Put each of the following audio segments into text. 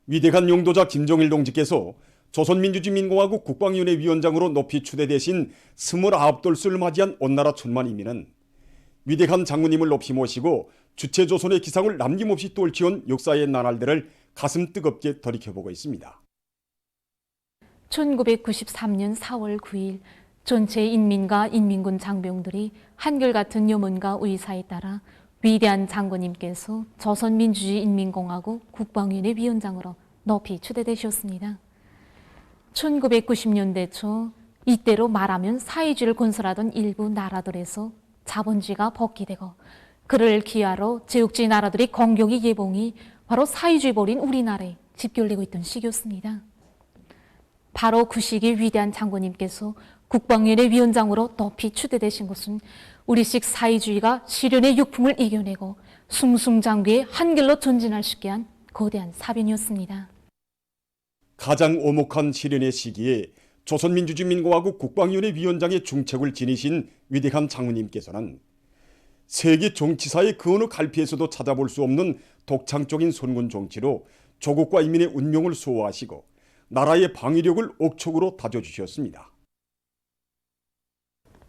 위대한 용도자 김정일 동지께서 조선민주주의민공화국 국방위원회 위원장으로 높이 추대되신 29돌수를 맞이한 온나라 천만 인민은 위대한 장군님을 높이 모시고 주체조선의 기상을 남김없이 떨치온 역사의 나날들을 가슴 뜨겁게 돌이켜보고 있습니다. 1993년 4월 9일 전체 인민과 인민군 장병들이 한결같은 유문과 의사에 따라 위대한 장군님께서 조선민주주의인민공화국 국방위원회 위원장으로 높이 추대되셨습니다. 1990년대 초 이때로 말하면 사회주의를 건설하던 일부 나라들에서 자본주의가 복귀되고 그를 기하로 제국주의 나라들의 공격이 예봉이 바로 사회주의 벌인 우리나라에 집결되고 있던 시기였습니다. 바로 그 시기 위대한 장군님께서 국방위원회 위원장으로 높이 추대되신 것은 우리식 사회주의가 시련의 역풍을 이겨내고 숭숭장구의 한결로 전진할 수 있게 한 거대한 사변이었습니다. 가장 오목한 시련의 시기에 조선민주주의민공화국 국방위원회 위원장의 중책을 지니신 위대한 장군님께서는 세계 정치사의 그 어느 갈피에서도 찾아볼 수 없는 독창적인 선군 정치로 조국과 인민의 운명을 수호하시고 나라의 방위력을 억척으로 다져주셨습니다.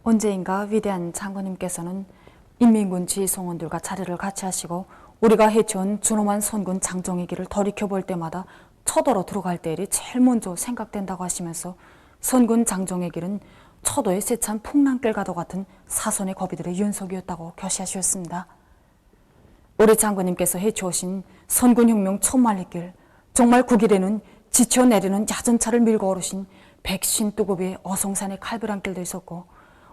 언제인가 위대한 장군님께서는 인민군 지휘성원들과 자리를 같이 하시고 우리가 해쳐온 준엄한 선군 장정의 길을 돌이켜볼 때마다 처도로 들어갈 때 일이 제일 먼저 생각된다고 하시면서 선군 장정의 길은 처도의 세찬 풍랑길과도 같은 사선의 고비들의 연속이었다고 교시하셨습니다. 우리 장군님께서 해쳐오신 선군혁명 천만리길, 정말 그 길에는 지쳐 내리는 야전차를 밀고 오르신 백신뚜급의 어성산의 칼벼랑길도 있었고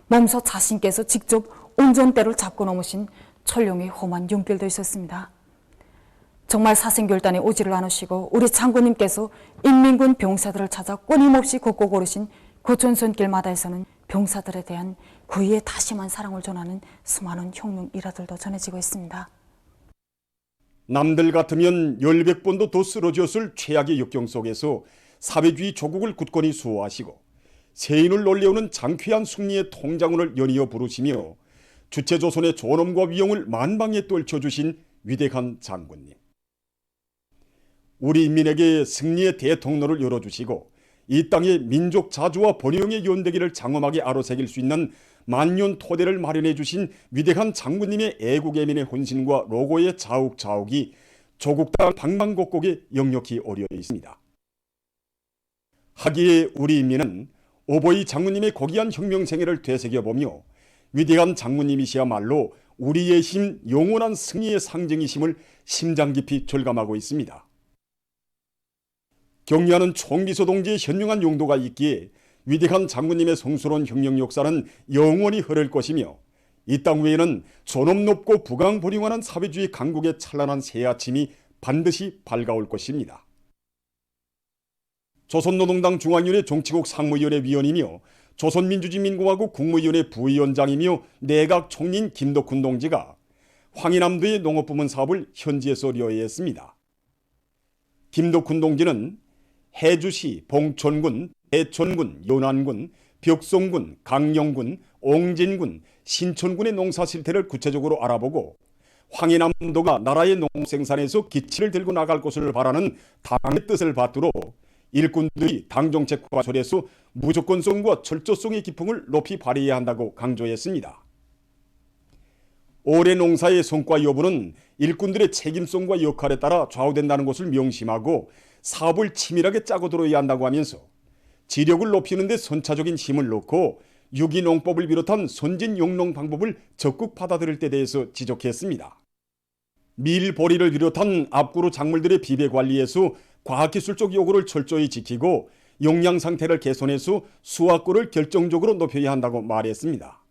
몸소 자신께서 직접 운전대를 잡고 넘으신 철룡의 험한 용길도 있었습니다. 정말 사생결단의 오지를 나누시고 우리 장군님께서 인민군 병사들을 찾아 끊임없이 걷고 고르신 그 전선길마다에서는 병사들에 대한 그의 다심한 사랑을 전하는 수많은 혁명 일화들도 전해지고 있습니다. 남들 같으면 1000번도 더 쓰러졌을 최악의 역경 속에서 사회주의 조국을 굳건히 수호하시고 세인을 놀려오는 장쾌한 승리의 통장군을 연이어 부르시며 주체조선의 존엄과 위용을 만방에 떨쳐주신 위대한 장군님. 우리 인민에게 승리의 대통로를 열어주시고 이 땅의 민족 자주와 번영의 연대기를 장엄하게 아로새길 수 있는 만년 토대를 마련해 주신 위대한 장군님의 애국애민의 헌신과 로고의 자욱자욱이 조국 땅 방방곡곡에 역력히 어려 있습니다. 하기에 우리 인민은 오보이 장군님의 고귀한 혁명생애를 되새겨보며 위대한 장군님이시야말로 우리의 힘, 영원한 승리의 상징이심을 심장 깊이 절감하고 있습니다. 경리하는 총비서 동지의 현명한 용도가 있기에 위대한 장군님의 성스러운 혁명 역사는 영원히 흐를 것이며 이 땅 위에는 존엄 높고 부강불임한 사회주의 강국의 찬란한 새아침이 반드시 밝아올 것입니다. 조선노동당 중앙위원회 정치국 상무위원회 위원이며 조선민주주의민공화국 국무위원회 부위원장이며 내각 총리인 김덕훈 동지가 황해남도의 농업부문 사업을 현지에서 리어했습니다. 김덕훈 동지는 해주시, 봉천군, 대천군, 연안군, 벽송군, 강령군, 옹진군, 신천군의 농사 실태를 구체적으로 알아보고 황해남도가 나라의 농생산에서 기치를 들고 나갈 것을 바라는 당의 뜻을 받들어 일꾼들이 당정책과 절에서 무조건성과 철저성의 기풍을 높이 발휘해야 한다고 강조했습니다. 올해 농사의 성과 여부는 일꾼들의 책임성과 역할에 따라 좌우된다는 것을 명심하고 사업을 치밀하게 짜고 들어야 한다고 하면서 지력을 높이는 데 선차적인 힘을 넣고 유기농법을 비롯한 선진 용농 방법을 적극 받아들일 때 대해서 지적했습니다. 밀, 보리를 비롯한 앞구로 작물들의 비배 관리에서 과학기술적 요구를 철저히 지키고 용량 상태를 개선해서 수확고를 결정적으로 높여야 한다고 말했습니다.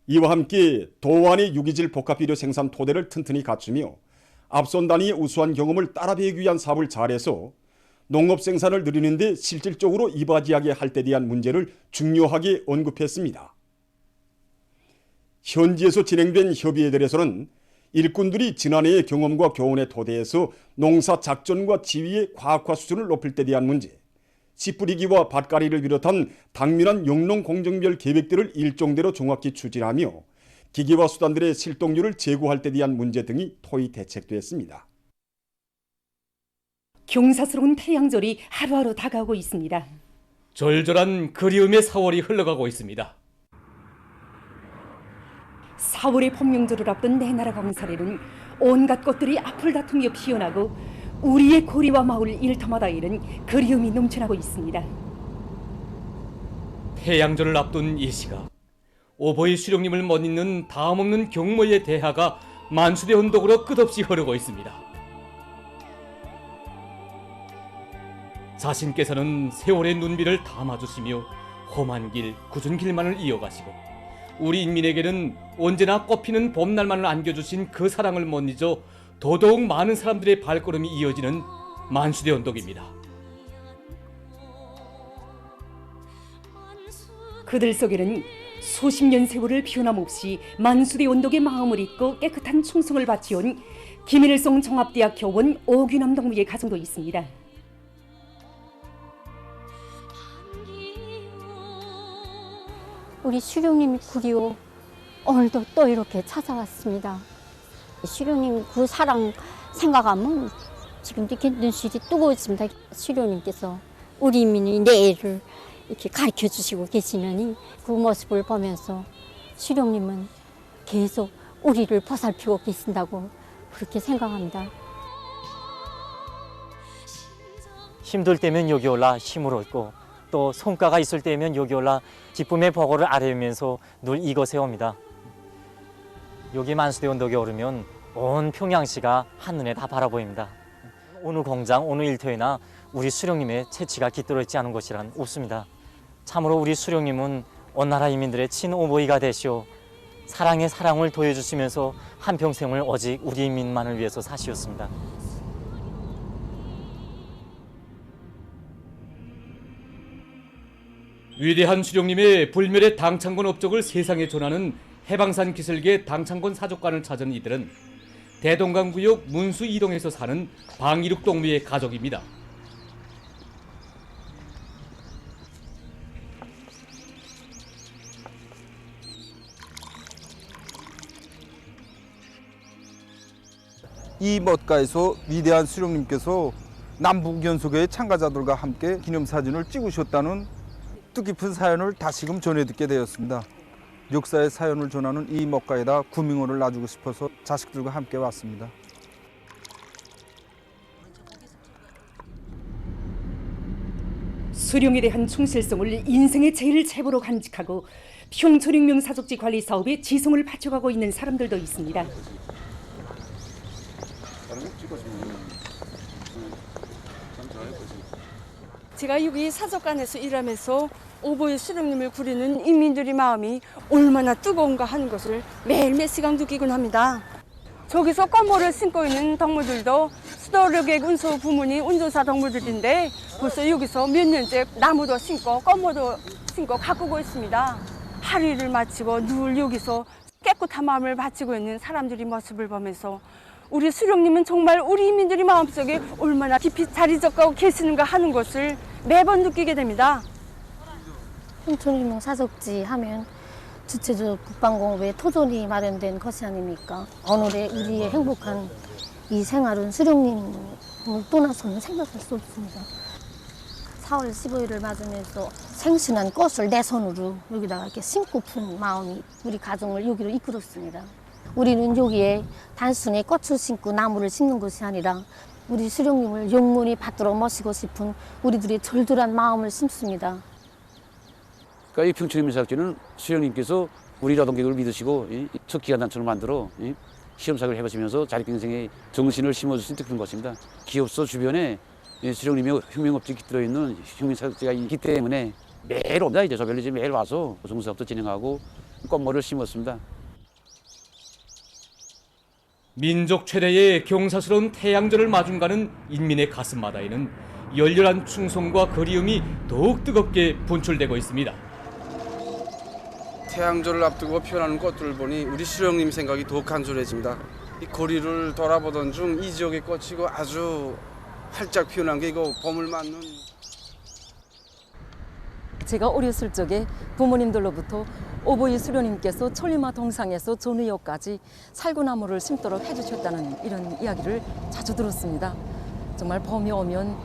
이와 함께 도안의 유기질 복합비료 생산 토대를 튼튼히 갖추며 앞선 단위의 우수한 경험을 따라 배우기 위한 사업을 잘해서 농업 생산을 늘리는 데 실질적으로 이바지하게 할 때 대한 문제를 중요하게 언급했습니다. 현지에서 진행된 협의회들에서는 일꾼들이 지난해의 경험과 교훈의 토대에서 농사 작전과 지휘의 과학화 수준을 높일 때 대한 문제, 씨 뿌리기와 밭갈이를 비롯한 당면한 영농 공정별 계획들을 일정대로 정확히 추진하며 기기와 수단들의 실동률을 제고할 때 대한 문제 등이 토의 대책됐습니다. 경사스러운 태양절이 하루하루 다가오고 있습니다. 절절한 그리움의 4월이 흘러가고 있습니다. 4월의 봄명절을 앞둔 내 나라 광산에는 온갖 꽃들이 앞을 다투며 피어나고 우리의 고리와 마을 일터마다 이른 그리움이 넘쳐나고 있습니다. 태양절을 앞둔 이 시각, 오보이 수령님을 멋있는 다음없는 경모의 대하가 만수대 언덕으로 끝없이 흐르고 있습니다. 자신께서는 세월의 눈비를 담아주시며 험한 길, 굳은 길만을 이어가시고 우리 인민에게는 언제나 꽃피는 봄날만을 안겨주신 그 사랑을 못 잊어 더더욱 많은 사람들의 발걸음이 이어지는 만수대 언덕입니다. 그들 속에는 수십 년 세월을 변함없이 만수대 언덕의 마음을 잊고 깨끗한 충성을 바치온 김일성 종합대학 교원 오규남 동무의 가정도 있습니다. 우리 수령님이 그리워 오늘도 또 이렇게 찾아왔습니다. 수령님 그 사랑 생각하면 지금도 이렇게 눈시울이 뜨거워집니다. 수령님께서 우리 인민의 내일을 이렇게 가르쳐 주시고 계시느니 그 모습을 보면서 수령님은 계속 우리를 보살피고 계신다고 그렇게 생각합니다. 힘들 때면 여기 올라 힘을 얻고 또 성과가 있을 때면 여기 올라 기쁨의 보고를 아뢰면서 늘 이곳에 옵니다. 여기 만수대 언덕에 오르면 온 평양시가 한눈에 다 바라보입니다. 어느 공장, 어느 일터에나 우리 수령님의 채취가 깃들어 있지 않은 곳이란 없습니다. 참으로 우리 수령님은 온 나라 인민들의 친오보이가 되시오 사랑의 사랑을 도해주시면서 한평생을 오직 우리 인민만을 위해서 사시었습니다. 위대한 수령님의 불멸의 당창건 업적을 세상에 전하는 해방산 기슭의 당창건 사족관을 찾은 이들은 대동강구역 문수 이동에서 사는 방이륙 동무의 가족입니다. 이 멋가에서 위대한 수령님께서 남북연소교의 참가자들과 함께 기념사진을 찍으셨다는 뜻깊은 사연을 다시금 전해 듣게 되었습니다. 역사의 사연을 전하는 이 멋가에다 구명호를 놔주고 싶어서 자식들과 함께 왔습니다. 수령에 대한 충실성을 인생의 제일 최고로 간직하고 평촌혁명 사족지 관리 사업에 지성을 바쳐가고 있는 사람들도 있습니다. 제가 여기 사족관에서 일하면서 오보이 수령님을 구리는 인민들의 마음이 얼마나 뜨거운가 하는 것을 매일매일 시간 느끼곤 합니다. 저기서 꽃모를 신고 있는 동무들도 수도력의 운소 부문이 운전사 동무들인데 벌써 여기서 몇 년째 나무도 심고 꽃모도 심고 가꾸고 있습니다. 하루를 마치고 늘 여기서 깨끗한 마음을 바치고 있는 사람들의 모습을 보면서 우리 수령님은 정말 우리 인민들의 마음속에 얼마나 깊이 자리 잡고 계시는가 하는 것을 매번 느끼게 됩니다. 평촌혁명 사족지 하면 주체적 국방공업의 토존이 마련된 것이 아닙니까? 오늘의 우리의 행복한 이 생활은 수령님을 떠나서는 생각할 수 없습니다. 4월 15일을 맞으면서 생신한 꽃을 내 손으로 여기다가 이렇게 심고픈 마음이 우리 가정을 여기로 이끌었습니다. 우리는 여기에 단순히 꽃을 심고 나무를 심는 것이 아니라 우리 수령님을 영원히 받들어 모시고 싶은 우리들의 절절한 마음을 심습니다. 그러니까 이 평촌혁명 사족지는 수령님께서 우리 노동객을 믿으시고 특기간단체를 만들어 시험사격을 해보시면서 자립인생의 정신을 심어주신 뜻깊은 것입니다. 기업소 주변에 수령님의 혁명업적이 들어있는 혁명사족지가 있기 때문에 매일 옵니다. 이제 저별로 이제 매일 와서 정사업도 진행하고 꽃모를 심었습니다. 민족 최대의 경사스러운 태양절을 마중가는 인민의 가슴마다에는 열렬한 충성과 그리움이 더욱 뜨겁게 분출되고 있습니다. 태양절을 앞두고 피어나는 꽃들을 보니 우리 수령님 생각이 더욱 간절해집니다. 이 거리를 돌아보던 중 이 지역의 꽃이 아주 활짝 피어난 게 이거 봄을 맞는. 제가 어렸을 적에 부모님들로부터 오보이 수령님께서 천리마 동상에서 전의역까지 살구나무를 심도록 해주셨다는 이런 이야기를 자주 들었습니다. 정말 봄이 오면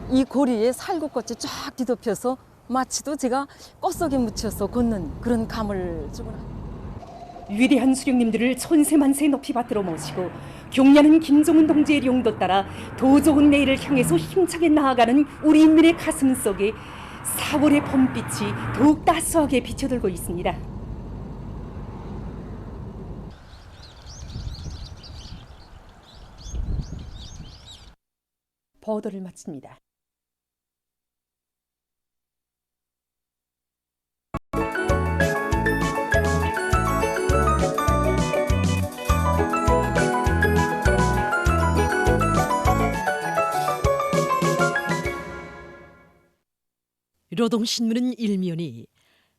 이 고리에 살구꽃이 쫙 뒤덮여서 마치도 제가 껐속에 묻혀서 걷는 그런 감을 주곤 합니다. 위대한 수령님들을 천세만세 높이 받들어 모시고 경려하는 김정은 동지의 용도 따라 더 좋은 내일을 향해서 힘차게 나아가는 우리 인민의 가슴 속에 4월의 봄빛이 더욱 따스하게 비춰들고 있습니다. 보도를 마칩니다. 노동신문은 일면이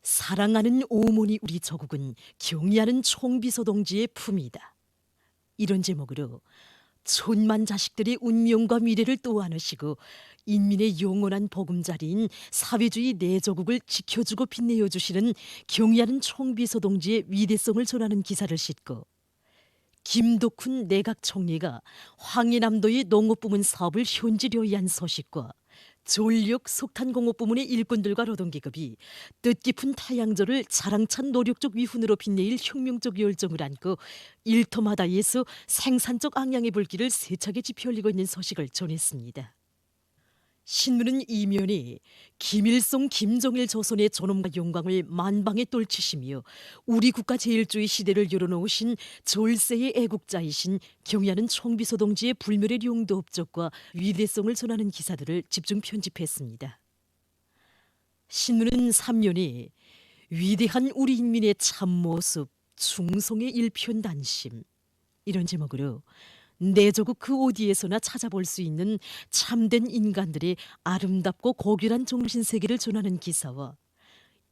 사랑하는 오모니 우리 조국은 경의하는 총비서 동지의 품이다. 이런 제목으로 천만 자식들의 운명과 미래를 또안으시고 인민의 영원한 보금자리인 사회주의 내조국을 지켜주고 빛내어 주시는 경의하는 총비서 동지의 위대성을 전하는 기사를 싣고 김덕훈 내각 총리가 황해남도의 농업부문 사업을 현지려 위한 소식과 전력 석탄공업부문의 일꾼들과 노동계급이 뜻깊은 태양절을 자랑찬 노력적 위훈으로 빛내일 혁명적 열정을 안고 일터마다에서 생산적 악량의 불길을 세차게 지펴올리고 있는 소식을 전했습니다. 신문은 이면에 김일성, 김정일 조선의 존엄과 영광을 만방에 떨치시며 우리 국가 제일주의 시대를 열어놓으신 졸세의 애국자이신 경의하는 총비서 동지의 불멸의 용도 업적과 위대성을 전하는 기사들을 집중 편집했습니다. 신문은 3년에 위대한 우리 인민의 참모습, 충성의 일편단심 이런 제목으로 내 조국 그 어디에서나 찾아볼 수 있는 참된 인간들의 아름답고 고귀한 정신세계를 전하는 기사와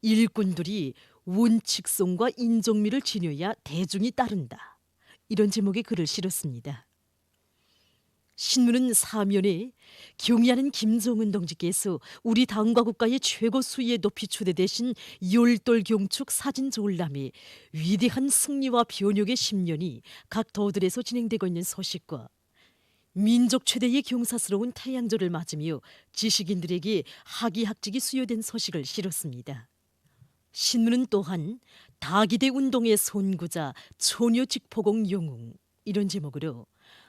일꾼들이 원칙성과 인정미를 지녀야 대중이 따른다. 이런 제목의 글을 실었습니다. 신문은 사면에 경의하는 김정은 동지께서 우리 당과 국가의 최고 수위에 높이 추대되신 열돌 경축 사진 전람회 위대한 승리와 변혁의 10년이 각 도들에서 진행되고 있는 소식과 민족 최대의 경사스러운 태양절을 맞으며 지식인들에게 학위학직이 수여된 소식을 실었습니다. 신문은 또한 다기대 운동의 선구자 초녀직포공 영웅 이런 제목으로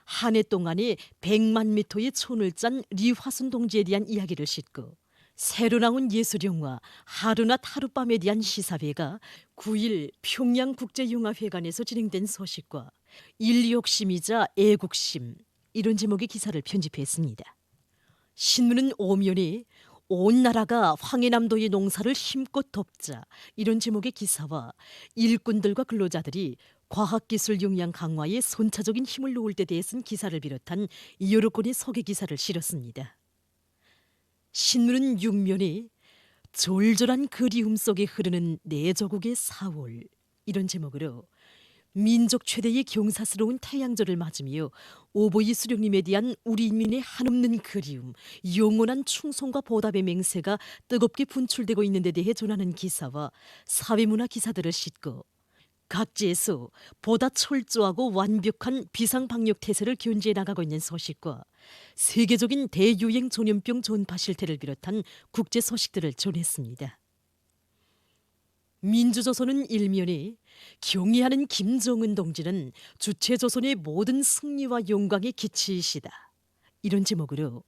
한 해 동안에 100만 미터의 촌을 짠 리화순 동지에 대한 이야기를 싣고 새로 나온 예술영화 하루낮 하룻밤에 대한 시사회가 9일 평양국제영화회관에서 진행된 소식과 인류욕심이자 애국심 이런 제목의 기사를 편집했습니다. 신문은 오면에 온 나라가 황해남도의 농사를 힘껏 돕자 이런 제목의 기사와 일꾼들과 근로자들이 과학기술 역량 강화에 선차적인 힘을 놓을 때 대해 쓴 기사를 비롯한 여러 건의 소개 기사를 실었습니다. 신문은 6면에 절절한 그리움 속에 흐르는 내 조국의 4월 이런 제목으로 민족 최대의 경사스러운 태양절을 맞으며 오보이 수령님에 대한 우리 인민의 한없는 그리움, 영원한 충성과 보답의 맹세가 뜨겁게 분출되고 있는 데 대해 전하는 기사와 사회문화 기사들을 싣고 각지에서 보다 철저하고 완벽한 비상방역 태세를 견지해 나가고 있는 소식과 세계적인 대유행 전염병 전파 실태를 비롯한 국제 소식들을 전했습니다. 민주조선은 일면에 경의하는 김정은 동지는 주체조선의 모든 승리와 영광의 기치이시다. 이런 제목으로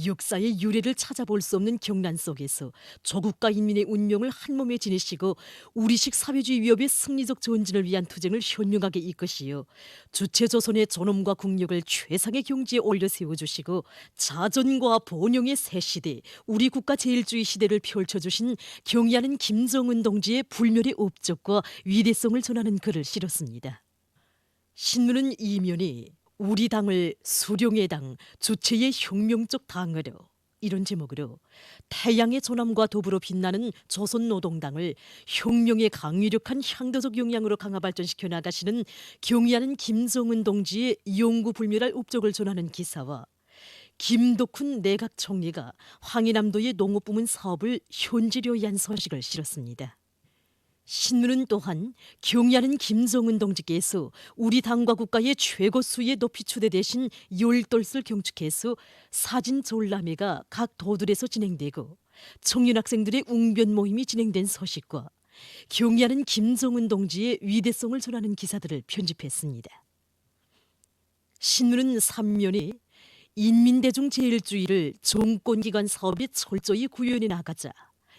역사의 유래를 찾아볼 수 없는 경란 속에서 조국과 인민의 운명을 한몸에 지니시고 우리식 사회주의 위협의 승리적 전진을 위한 투쟁을 현명하게 이끄시어 주체조선의 존엄과 국력을 최상의 경지에 올려 세워주시고 자전과 번영의 새 시대, 우리 국가 제일주의 시대를 펼쳐주신 경의하는 김정은 동지의 불멸의 업적과 위대성을 전하는 글을 실었습니다. 신문은 이면에 우리 당을 수령의 당, 주체의 혁명적 당으로 이런 제목으로 태양의 존엄과 더불어 빛나는 조선노동당을 혁명의 강유력한 향도적 역량으로 강화 발전시켜 나가시는 경의하는 김정은 동지의 영구불멸할 업적을 전하는 기사와 김덕훈 내각 총리가 황해남도의 농업부문 사업을 현지려 위한 소식을 실었습니다. 신문은 또한 경야는 김정은 동지께서 우리 당과 국가의 최고 수위에 높이 추대되신 열돌을 경축해서 사진 졸라매가 각 도들에서 진행되고 청년 학생들의 웅변 모임이 진행된 소식과 경야는 김정은 동지의 위대성을 전하는 기사들을 편집했습니다. 신문은 3면에 인민대중제일주의를 정권기관 사업에 철저히 구현해 나가자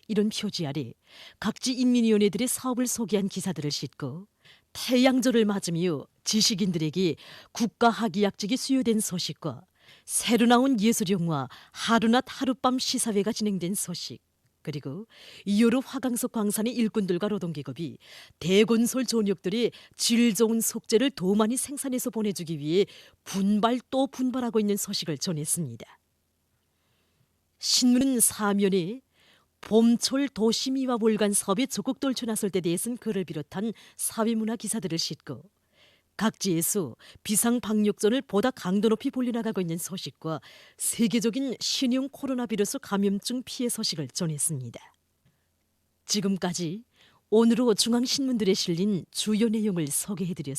이런 표지 아래 각지 인민위원회들의 사업을 소개한 기사들을 싣고 태양절을 맞으며 지식인들에게 국가학위학직이 수여된 소식과 새로 나온 예술영화 하루낮 하룻밤 시사회가 진행된 소식, 그리고 이후로 화강석 광산의 일꾼들과 노동계급이 대건설 전역들의 질 좋은 속재를 더 많이 생산해서 보내주기 위해 분발 또 분발하고 있는 소식을 전했습니다. 신문은 사면에 봄철 도시미화 월간 사업에 적극 떨쳐나설 때 대해서는 그를 비롯한 사회문화 기사들을 싣고 각지에서 비상방역전을 보다 강도 높이 벌려나가고 있는 소식과 세계적인 신형 코로나 바이러스 감염증 피해 소식을 전했습니다. 지금까지 오늘로 중앙신문들에 실린 주요 내용을 소개해드렸습니다.